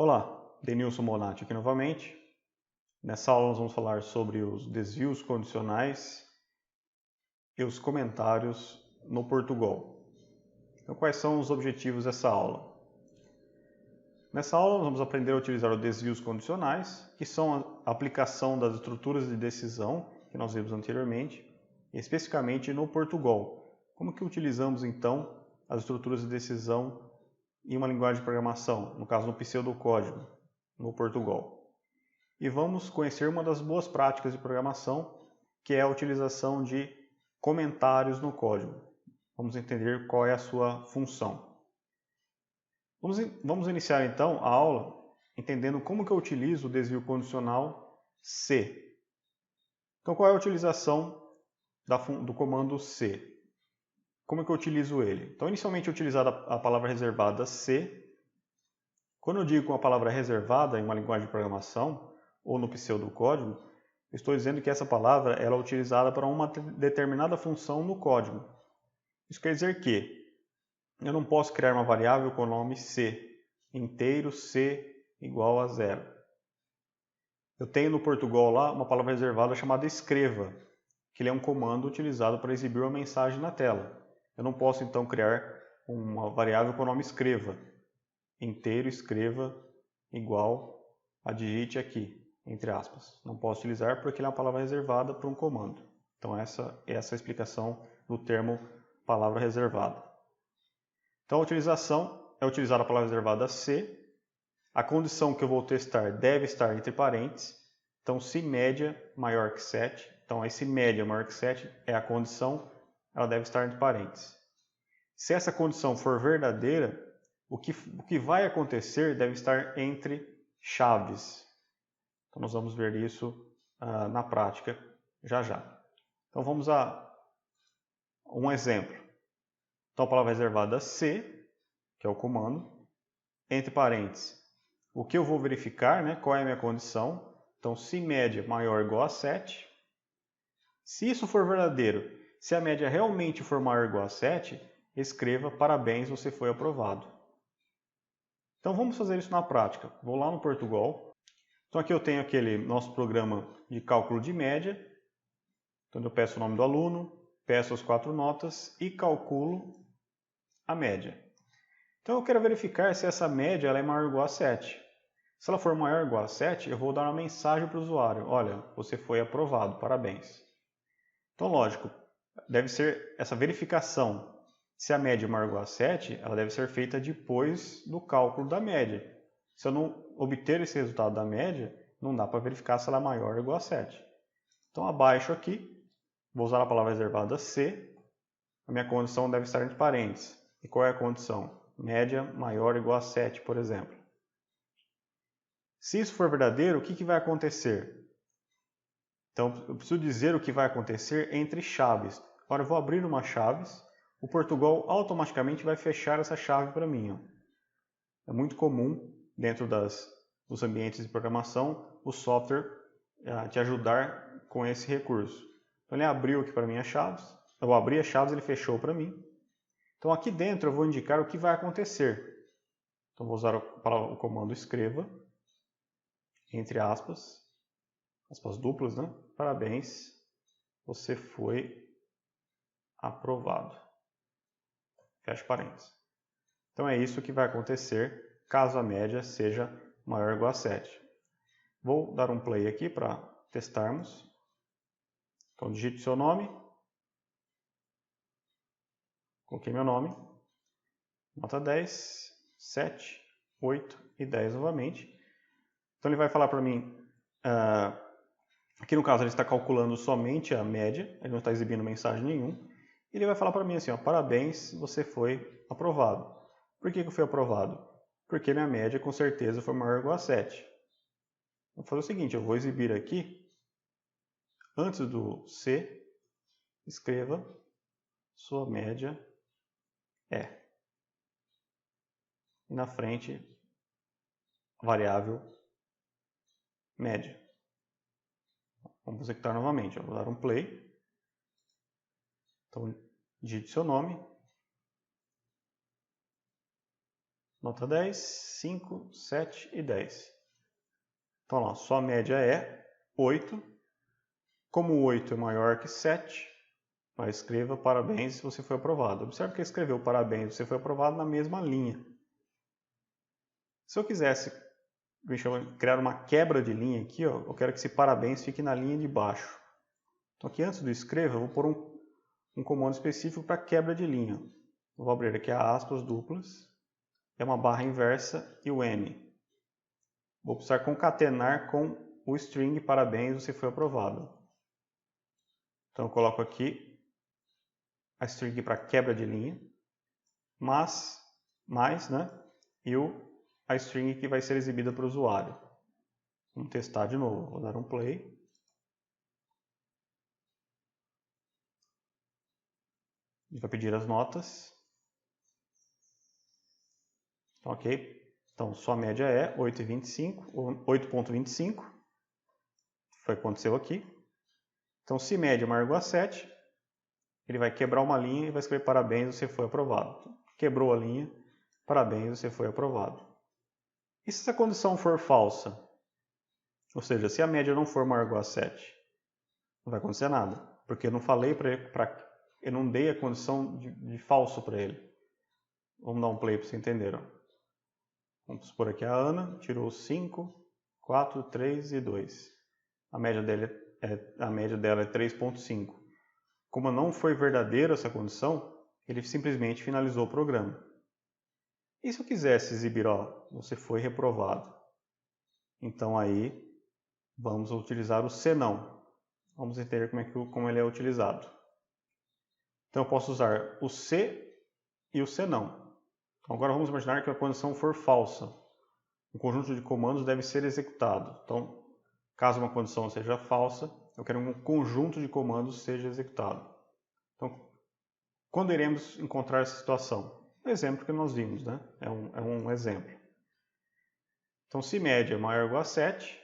Olá, Denilson Monati aqui novamente. Nessa aula nós vamos falar sobre os desvios condicionais e os comentários no Portugal. Então, quais são os objetivos dessa aula? Nessa aula nós vamos aprender a utilizar os desvios condicionais, que são a aplicação das estruturas de decisão que nós vimos anteriormente, especificamente no Portugal. Como que utilizamos então as estruturas de decisão em uma linguagem de programação, no caso no pseudocódigo, no Portugal. E vamos conhecer uma das boas práticas de programação, que é a utilização de comentários no código. Vamos entender qual é a sua função. Vamos iniciar então a aula entendendo como que eu utilizo o desvio condicional C. Então, qual é a utilização do comando C? Como que eu utilizo ele? Então, inicialmente eu utilizar a palavra reservada C. Quando eu digo a palavra reservada em uma linguagem de programação ou no pseudocódigo, estou dizendo que essa palavra ela é utilizada para uma determinada função no código. Isso quer dizer que eu não posso criar uma variável com o nome C, inteiro C igual a 0. Eu tenho no Portugal lá uma palavra reservada chamada escreva, que ele é um comando utilizado para exibir uma mensagem na tela. Eu não posso então criar uma variável com o nome escreva, inteiro escreva igual a digite aqui, entre aspas. Não posso utilizar porque ele é uma palavra reservada para um comando. Então essa é a explicação do termo palavra reservada. Então a utilização é utilizar a palavra reservada C. A condição que eu vou testar deve estar entre parênteses. Então se média maior que 7, então esse média maior que 7 é a condição, ela deve estar entre parênteses. Se essa condição for verdadeira, o que vai acontecer deve estar entre chaves. Então nós vamos ver isso na prática já já. Então vamos a um exemplo. Então a palavra reservada C, que é o comando, entre parênteses. O que eu vou verificar, né, qual é a minha condição? Então se média maior ou igual a 7. Se isso for verdadeiro, se a média realmente for maior ou igual a 7, escreva parabéns, você foi aprovado. Então vamos fazer isso na prática. Vou lá no Portugal. Então aqui eu tenho aquele nosso programa de cálculo de média. Então eu peço o nome do aluno, peço as 4 notas e calculo a média. Então eu quero verificar se essa média ela é maior ou igual a 7. Se ela for maior ou igual a 7, eu vou dar uma mensagem para o usuário. Olha, você foi aprovado, parabéns. Então lógico, deve ser essa verificação. Se a média é maior ou igual a 7, ela deve ser feita depois do cálculo da média. Se eu não obter esse resultado da média, não dá para verificar se ela é maior ou igual a 7. Então abaixo aqui, vou usar a palavra reservada C. A minha condição deve estar entre parênteses. E qual é a condição? Média maior ou igual a 7, por exemplo. Se isso for verdadeiro, o que vai acontecer? Então eu preciso dizer o que vai acontecer entre chaves. Agora eu vou abrir uma chaves. O Portugal automaticamente vai fechar essa chave para mim. É muito comum, dentro dos ambientes de programação, o software te ajudar com esse recurso. Então ele abriu aqui para mim as chaves. Eu abri as chaves, ele fechou para mim. Então aqui dentro eu vou indicar o que vai acontecer. Então vou usar o comando escreva, entre aspas duplas, né? Parabéns, você foi aprovado. Fecha parênteses. Então é isso que vai acontecer caso a média seja maior ou igual a 7. Vou dar um play aqui para testarmos. Então digite seu nome. Coloquei meu nome. Nota 10, 7, 8 e 10 novamente. Então ele vai falar para mim, aqui no caso ele está calculando somente a média, ele não está exibindo mensagem nenhuma. Ele vai falar para mim assim, ó, parabéns, você foi aprovado. Por que eu fui aprovado? Porque minha média com certeza foi maior ou igual a 7. Vou fazer o seguinte, eu vou exibir aqui, antes do C, escreva, sua média é. E na frente, variável média. Vamos executar novamente, eu vou dar um play. Então, digite seu nome. Nota 10, 5, 7 e 10. Então, ó, sua média é 8. Como 8 é maior que 7, escreva parabéns se você foi aprovado. Observe que ele escreveu parabéns, você foi aprovado na mesma linha. Se eu quisesse criar uma quebra de linha aqui, ó, eu quero que esse parabéns fique na linha de baixo. Então aqui antes do escreva, eu vou pôr um comando específico para quebra de linha. Eu vou abrir aqui a aspas duplas, é uma barra inversa e o N. Vou precisar concatenar com o string parabéns, você foi aprovado. Então eu coloco aqui a string para quebra de linha, mais, né? E a string que vai ser exibida para o usuário. Vamos testar de novo. Vou dar um play. Ele vai pedir as notas. Ok. Então, sua média é 8,25, ou 8,25. Foi o que aconteceu aqui. Então, se média é maior ou igual a 7, ele vai quebrar uma linha e vai escrever parabéns, você foi aprovado. Quebrou a linha, parabéns, você foi aprovado. E se essa condição for falsa? Ou seja, se a média não for maior ou igual a 7, não vai acontecer nada. Porque eu não falei eu não dei a condição de falso para ele. Vamos dar um play para você entender. Ó. Vamos supor aqui a Ana tirou 5, 4, 3 e 2. A média dela é 3,5. Como não foi verdadeira essa condição, ele simplesmente finalizou o programa. E se eu quisesse exibir, ó, você foi reprovado? Então aí vamos utilizar o senão. Vamos entender como ele é utilizado. Então eu posso usar o se e o senão. Então agora vamos imaginar que a condição for falsa. Um conjunto de comandos deve ser executado. Então, caso uma condição seja falsa, eu quero que um conjunto de comandos seja executado. Então, quando iremos encontrar essa situação? O exemplo que nós vimos, né? É um exemplo. Então, se média é maior ou igual a 7,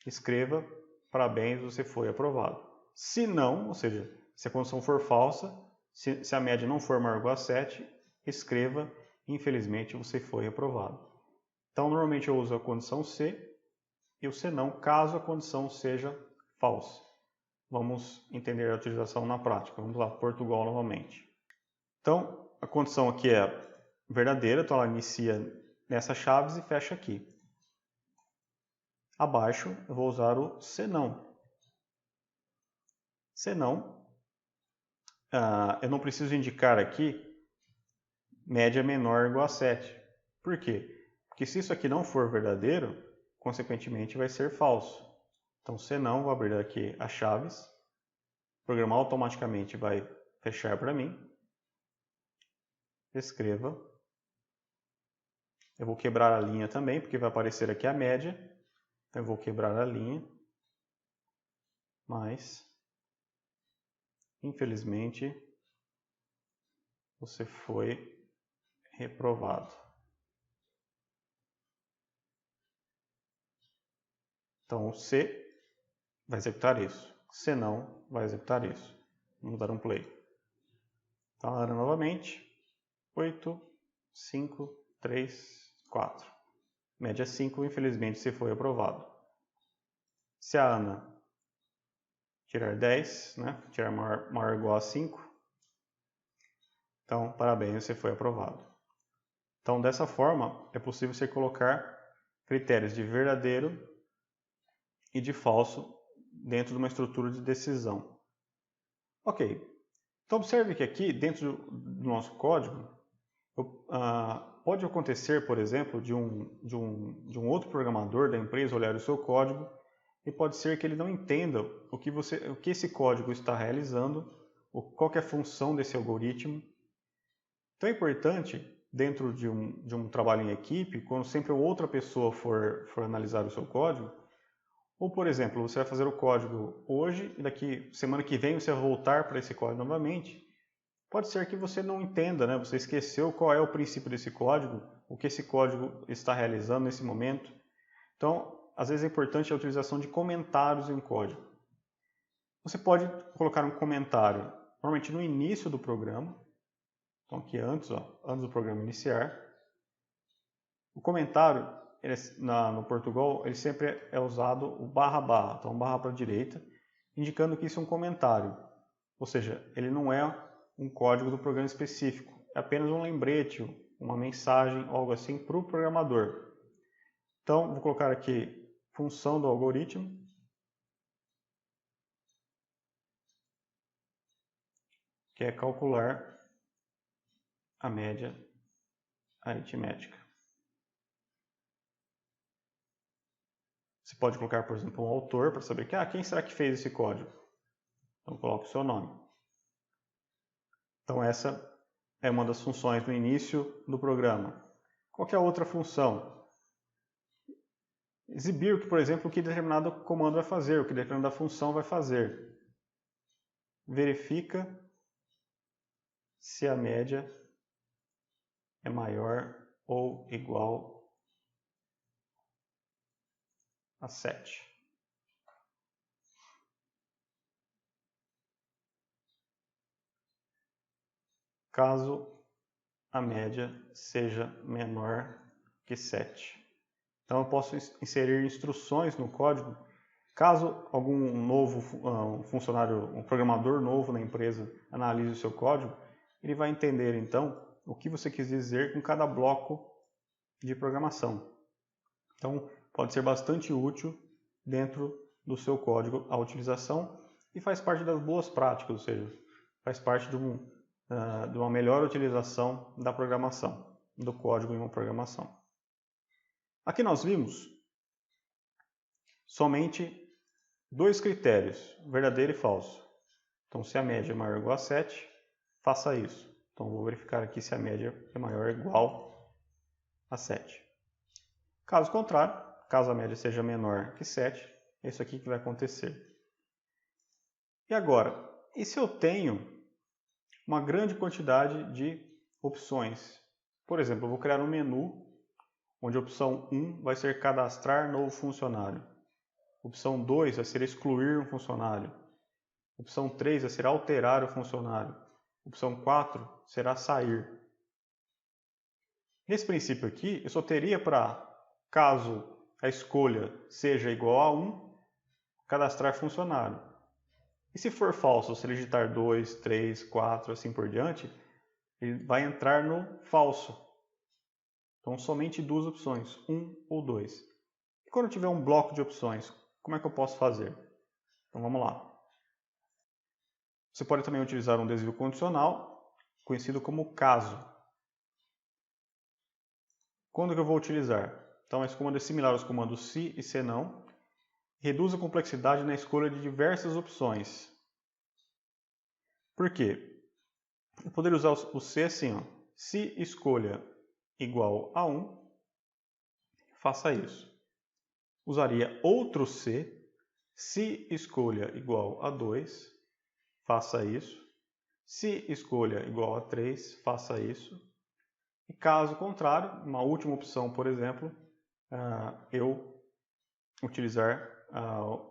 escreva parabéns, você foi aprovado. Se não, ou seja, se a condição for falsa, se a média não for maior ou igual a 7, escreva infelizmente você foi aprovado. Então, normalmente eu uso a condição se e o senão, caso a condição seja falsa. Vamos entender a utilização na prática. Vamos lá, Portugal novamente. Então, a condição aqui é verdadeira, então ela inicia nessas chaves e fecha aqui. Abaixo, eu vou usar o senão. Senão, eu não preciso indicar aqui média menor ou igual a 7. Por quê? Porque se isso aqui não for verdadeiro, consequentemente vai ser falso. Então, senão, vou abrir aqui as chaves. O programa automaticamente vai fechar para mim. Escreva. Eu vou quebrar a linha também, porque vai aparecer aqui a média. Eu vou quebrar a linha. Mas, infelizmente, você foi reprovado. Então, o C vai executar isso. Se não, vai executar isso. Vamos dar um play. Então, Ana novamente. 8, 5, 3, 4. Média 5, infelizmente, você foi aprovado. Se a Ana tirar 10, né? Tirar maior ou igual a 5, então, parabéns, você foi aprovado. Então, dessa forma, é possível você colocar critérios de verdadeiro e de falso dentro de uma estrutura de decisão. Ok. Então, observe que aqui, dentro do nosso código, pode acontecer, por exemplo, de um outro programador da empresa olhar o seu código e pode ser que ele não entenda o que esse código está realizando, qual que é a função desse algoritmo. Então é importante, dentro de um trabalho em equipe, quando sempre outra pessoa for analisar o seu código, ou, por exemplo, você vai fazer o código hoje e daqui semana que vem você vai voltar para esse código novamente, pode ser que você não entenda, né? Você esqueceu qual é o princípio desse código, o que esse código está realizando nesse momento. Então, às vezes é importante a utilização de comentários em um código. Você pode colocar um comentário, normalmente no início do programa, então aqui antes do programa iniciar, O comentário, no Portugal, ele sempre é usado o barra, então barra para a direita, indicando que isso é um comentário. Ou seja, ele não é um código do programa específico, é apenas um lembrete, uma mensagem, algo assim, para o programador. Então, vou colocar aqui função do algoritmo, que é calcular a média aritmética. Você pode colocar, por exemplo, um autor para saber quem será que fez esse código. Então, coloca o seu nome. Então, essa é uma das funções no início do programa. Qual é a outra função? Exibir, por exemplo, o que determinado comando vai fazer, o que determinada função vai fazer. Verifica se a média é maior ou igual a 7. Caso a média seja menor que 7. Então eu posso inserir instruções no código. Caso algum novo funcionário, um programador novo na empresa analise o seu código, ele vai entender então o que você quis dizer com cada bloco de programação. Então pode ser bastante útil dentro do seu código a utilização e faz parte das boas práticas, ou seja, faz parte de uma melhor utilização da programação, do código em uma programação. Aqui nós vimos somente dois critérios, verdadeiro e falso. Então, se a média é maior ou igual a 7, faça isso. Então, vou verificar aqui se a média é maior ou igual a 7. Caso contrário, caso a média seja menor que 7, é isso aqui que vai acontecer. E agora, e se eu tenho uma grande quantidade de opções? Por exemplo, eu vou criar um menu onde a opção 1 vai ser cadastrar novo funcionário. Opção 2 vai ser excluir um funcionário. Opção 3 vai ser alterar o funcionário. Opção 4 será sair. Nesse princípio aqui, eu só teria para, caso a escolha seja igual a 1, cadastrar funcionário. E se for falso, se ele digitar 2, 3, 4, assim por diante, ele vai entrar no falso. Então, somente duas opções, 1 ou 2. E quando eu tiver um bloco de opções, como é que eu posso fazer? Então, vamos lá. Você pode também utilizar um desvio condicional, conhecido como caso. Quando que eu vou utilizar? Então, esse comando é similar aos comandos se e senão. Reduz a complexidade na escolha de diversas opções. Por quê? Eu poderia usar o se assim, ó. Se escolha igual a 1, faça isso. Usaria outro se escolha igual a 2, faça isso. Se escolha igual a 3, faça isso. E caso contrário, uma última opção, por exemplo, eu utilizar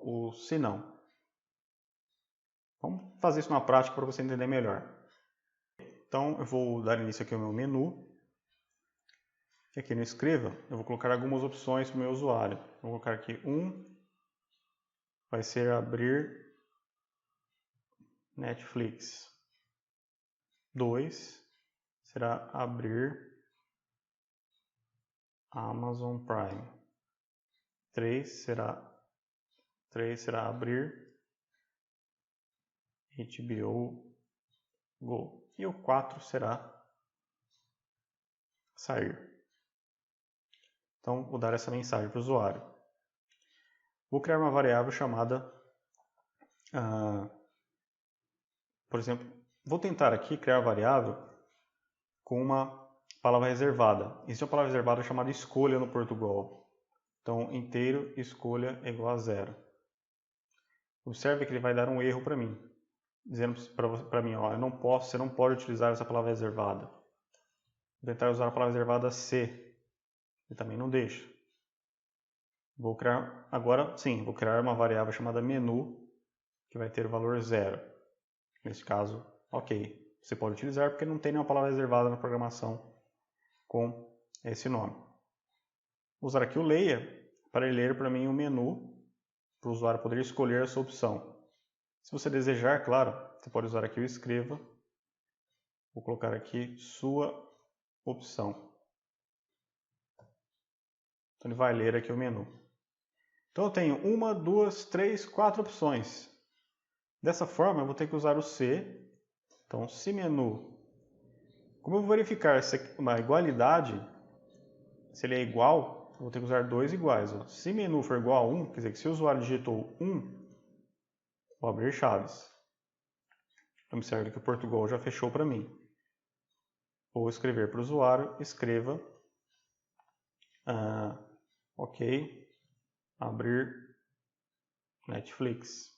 o se não. Vamos fazer isso na prática para você entender melhor. Então, eu vou dar início aqui ao meu menu. E aqui no Escreva, eu vou colocar algumas opções para o meu usuário. Vou colocar aqui 1, vai ser abrir Netflix. 2, será abrir Amazon Prime. 3 será abrir HBO Go. E o 4 será sair. Então, vou dar essa mensagem para o usuário. Vou criar uma variável chamada, por exemplo, vou tentar aqui criar a variável com uma palavra reservada. Existe uma palavra reservada chamada escolha no Portugal. Então, inteiro escolha é igual a 0. Observe que ele vai dar um erro para mim, dizendo para mim, ó, você não pode utilizar essa palavra reservada. Vou tentar usar a palavra reservada se, ele também não deixa. Vou criar, agora sim, vou criar uma variável chamada menu, que vai ter o valor 0. Nesse caso, ok, você pode utilizar porque não tem nenhuma palavra reservada na programação com esse nome. Vou usar aqui o leia para ele ler para mim o menu, para o usuário poder escolher a sua opção. Se você desejar, claro, você pode usar aqui o escreva. Vou colocar aqui sua opção. Então ele vai ler aqui o menu. Então eu tenho 1, 2, 3, 4 opções. Dessa forma eu vou ter que usar o se. Então se menu. Como eu vou verificar se é uma igualdade, se ele é igual, eu vou ter que usar dois iguais. Ó. Se menu for igual a 1, quer dizer que se o usuário digitou 1, vou abrir chaves. Observe que o Portugal já fechou para mim. Vou escrever para o usuário, escreva, ok, abrir Netflix.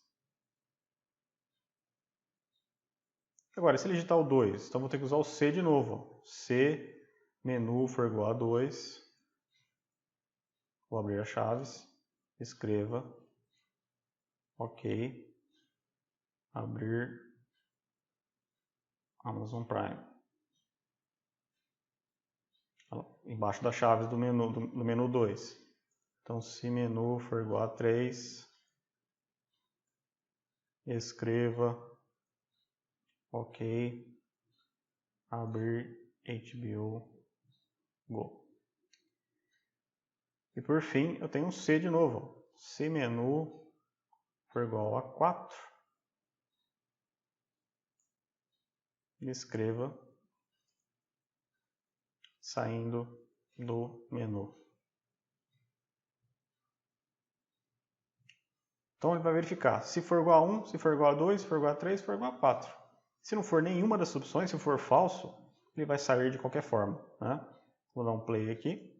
Agora, se ele digitar o 2, então vou ter que usar o C de novo. Se menu for igual a 2, vou abrir as chaves, escreva, ok, abrir Amazon Prime. Embaixo das chaves do menu 2. Então, se menu for igual a 3, escreva, ok, abrir HBO Go. E por fim, eu tenho um C de novo. Se menu for igual a 4, escreva, saindo do menu. Então ele vai verificar se for igual a 1, se for igual a 2, se for igual a 3, se for igual a 4. Se não for nenhuma das opções, se for falso, ele vai sair de qualquer forma. Né? Vou dar um play aqui.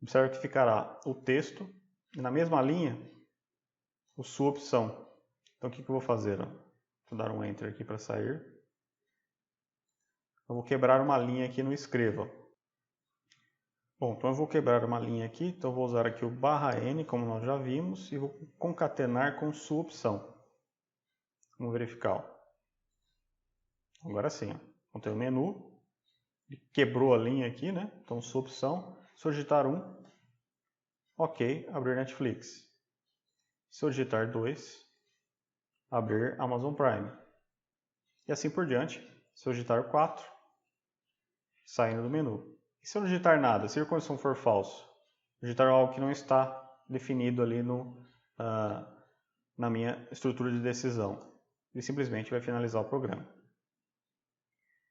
Observe que ficará o texto e na mesma linha a sua opção. Então o que eu vou fazer? Vou dar um Enter aqui para sair. Eu vou quebrar uma linha aqui no escreva. Bom, então eu vou quebrar uma linha aqui, então eu vou usar aqui o /N, como nós já vimos, e vou concatenar com sua opção. Vamos verificar. Agora sim, ó. Então tem o menu, ele quebrou a linha aqui, né? Então sua opção, se eu digitar 1, ok, abrir Netflix. Se eu digitar 2, abrir Amazon Prime. E assim por diante, se eu digitar 4, saindo do menu. E se eu não digitar nada, se a condição for falso, digitar algo que não está definido ali na minha estrutura de decisão, ele simplesmente vai finalizar o programa.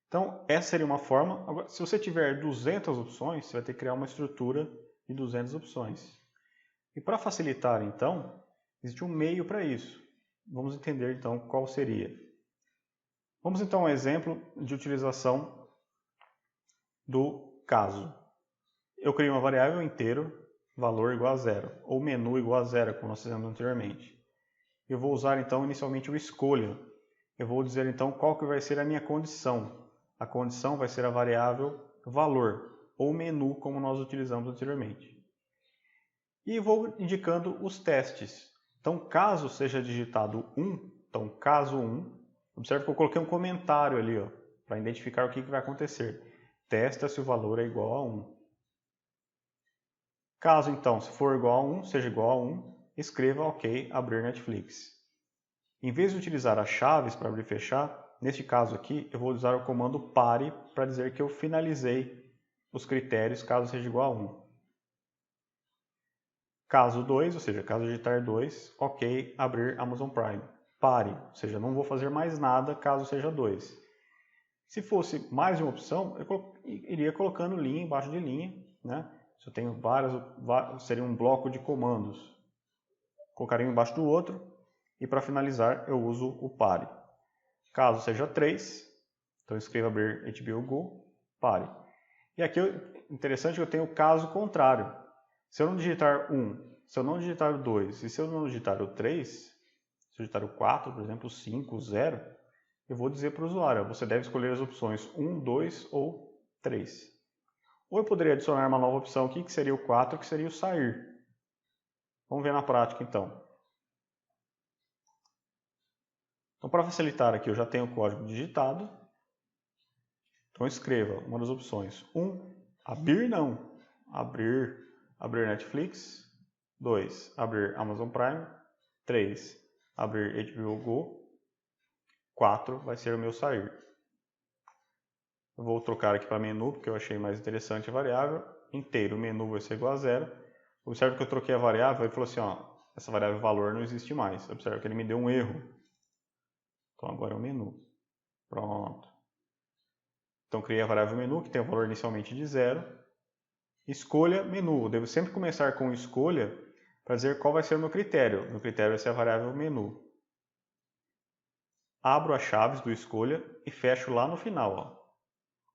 Então, essa seria uma forma. Agora, se você tiver 200 opções, você vai ter que criar uma estrutura de 200 opções. E para facilitar, então, existe um meio para isso. Vamos entender, então, qual seria. Vamos, então, a um exemplo de utilização do caso. Eu criei uma variável inteiro, valor igual a 0, ou menu igual a 0, como nós fizemos anteriormente. Eu vou usar, então, inicialmente o escolha. Eu vou dizer, então, qual que vai ser a minha condição. A condição vai ser a variável valor, ou menu, como nós utilizamos anteriormente. E vou indicando os testes. Então, caso seja digitado 1, então, caso 1, observe que eu coloquei um comentário ali, para identificar o que vai acontecer. Testa se o valor é igual a 1. Caso, então, se for igual a 1, seja igual a 1, escreva OK, abrir Netflix. Em vez de utilizar as chaves para abrir e fechar, neste caso aqui, eu vou usar o comando pare para dizer que eu finalizei os critérios caso seja igual a 1. Caso 2, ou seja, caso digitar 2, OK, abrir Amazon Prime. Pare, ou seja, não vou fazer mais nada caso seja 2. Se fosse mais de uma opção, eu iria colocando linha embaixo de linha, né? Se eu tenho várias, seria um bloco de comandos. Colocaria um embaixo do outro e para finalizar eu uso o pare. Caso seja 3, então eu escrevo abrir HBO Go, pare. E aqui interessante que eu tenho o caso contrário. Se eu não digitar 1, se eu não digitar o 2 e se eu não digitar o 3, se eu digitar o 4, por exemplo, o 5, o 0, eu vou dizer para o usuário, você deve escolher as opções 1, 2 ou 3. Ou eu poderia adicionar uma nova opção aqui, que seria o 4, que seria o sair. Vamos ver na prática, então. Então, para facilitar aqui, eu já tenho o código digitado. Então, escreva uma das opções. 1, abrir não. abrir Netflix. 2, abrir Amazon Prime. 3, abrir HBO Go. 4 vai ser o meu sair. Eu vou trocar aqui para menu, porque eu achei mais interessante a variável. Inteiro, o menu vai ser igual a 0. Observe que eu troquei a variável e falou assim, ó, essa variável valor não existe mais. Observe que ele me deu um erro. Então agora é o menu. Pronto. Então criei a variável menu, que tem o valor inicialmente de 0. Escolha menu. Eu devo sempre começar com escolha para dizer qual vai ser o meu critério. Meu critério vai ser a variável menu. Abro as chaves do escolha e fecho lá no final. Ó.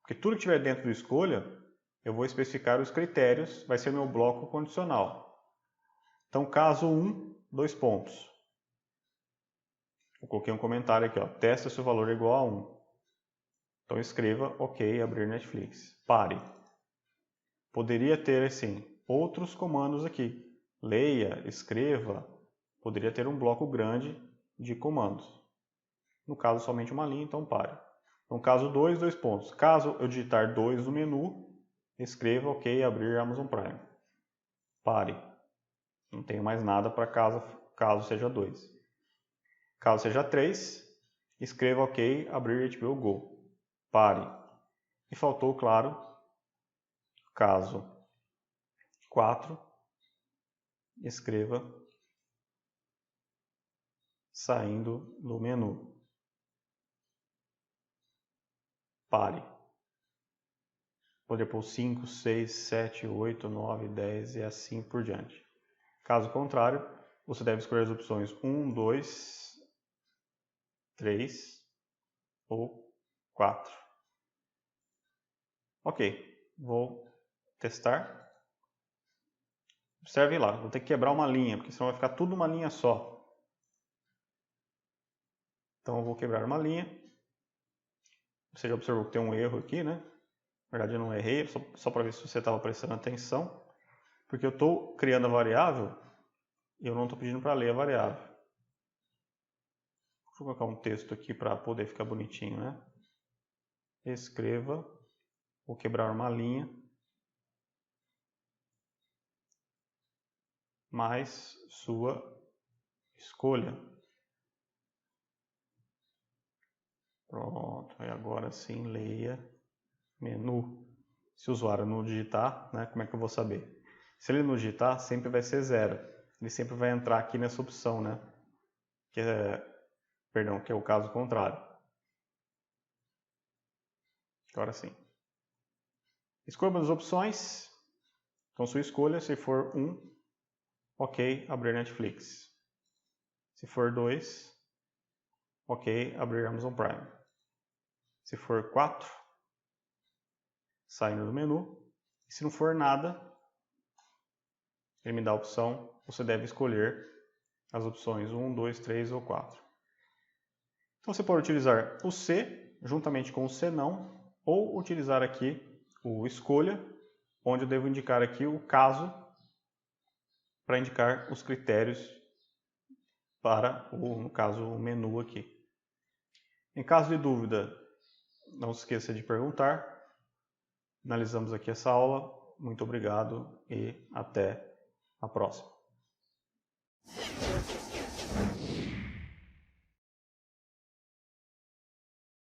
Porque tudo que estiver dentro do escolha, eu vou especificar os critérios, vai ser meu bloco condicional. Então, caso 1, 2 pontos. Eu coloquei um comentário aqui, ó, testa se o valor é igual a 1. Então, escreva, ok, abrir Netflix. Pare. Poderia ter, assim, outros comandos aqui. Leia, escreva, poderia ter um bloco grande de comandos. No caso, somente uma linha, então pare. Então, caso 2, 2 pontos. Caso eu digitar 2 no menu, escreva, ok, abrir Amazon Prime. Pare. Não tenho mais nada para caso seja 2. Caso seja 3, escreva, ok, abrir HBO Go. Pare. E faltou, claro, caso 4, escreva, saindo do menu. Pare. Poderia pôr 5, 6, 7, 8, 9, 10 e assim por diante. Caso contrário, você deve escolher as opções 1, 2, 3 ou 4. Ok, vou testar. Observe lá, vou ter que quebrar uma linha, porque senão vai ficar tudo uma linha só. Então eu vou quebrar uma linha. Você já observou que tem um erro aqui, né? Na verdade eu não errei, só para ver se você estava prestando atenção. Porque eu estou criando a variável e eu não estou pedindo para ler a variável. Vou colocar um texto aqui para poder ficar bonitinho, né? Escreva, vou quebrar uma linha, mais sua escolha. Pronto, e agora sim, leia, menu. Se o usuário não digitar, né, como é que eu vou saber? Se ele não digitar, sempre vai ser 0. Ele sempre vai entrar aqui nessa opção, né? Que é o caso contrário. Agora sim. Escolha uma das opções. Então, sua escolha, se for 1, ok, abrir Netflix. Se for 2, ok, abrir Amazon Prime. Se for 4, saindo do menu. E se não for nada, ele me dá a opção, você deve escolher as opções 1, 2, 3 ou 4. Então você pode utilizar o se juntamente com o se não, ou utilizar aqui o escolha, onde eu devo indicar aqui o caso para indicar os critérios para, no caso, o menu aqui. Em caso de dúvida, não se esqueça de perguntar. Finalizamos aqui essa aula. Muito obrigado e até a próxima.